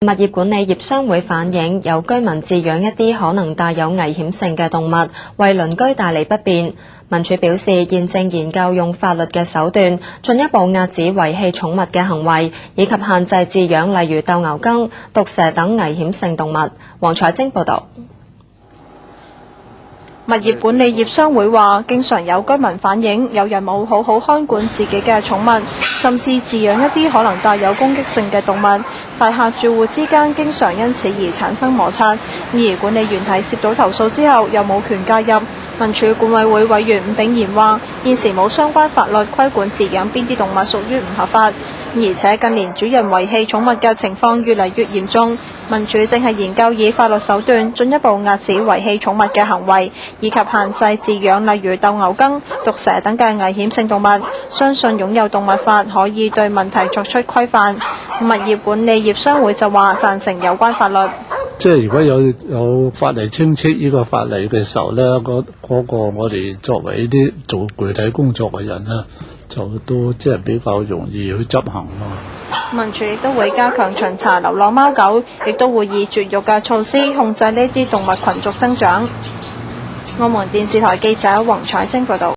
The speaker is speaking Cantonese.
物業管理業商會反映，有居民飼養一啲可能帶有危險性嘅動物，為鄰居帶嚟不便。民署表示，現正研究用法律嘅手段，進一步遏止遺棄寵物嘅行為，以及限制飼養例如鬥牛梗、毒蛇等危險性動物。黃彩晶報道。物業管理業商會話，經常有居民反映，有人冇好好看管自己嘅寵物，甚至飼養一啲可能帶有攻擊性嘅動物，大廈住戶之間經常因此而產生摩擦。而管理員喺接到投訴之後，又冇權介入。民署管委會委員伍炳賢話，現時冇相關法律規管飼養邊啲動物屬於唔合法，而且近年主人遺棄寵物嘅情況越嚟越嚴重。民署正係研究以法律手段進一步遏止遺棄寵物嘅行為，以及限制飼養例如鬥牛梗、毒蛇等嘅危險性動物。相信擁有動物法可以對問題作出規範。物業管理業商會就話贊成有關法律。即係如果有法例清晰呢個法例嘅時候咧，嗰個我哋作為啲做具體工作嘅人咧，就都即係比較容易去執行咯。民署亦都會加強巡查流浪貓狗，亦都會以絕育嘅措施控制呢啲動物群族增長。澳門電視台記者黃彩晶報道。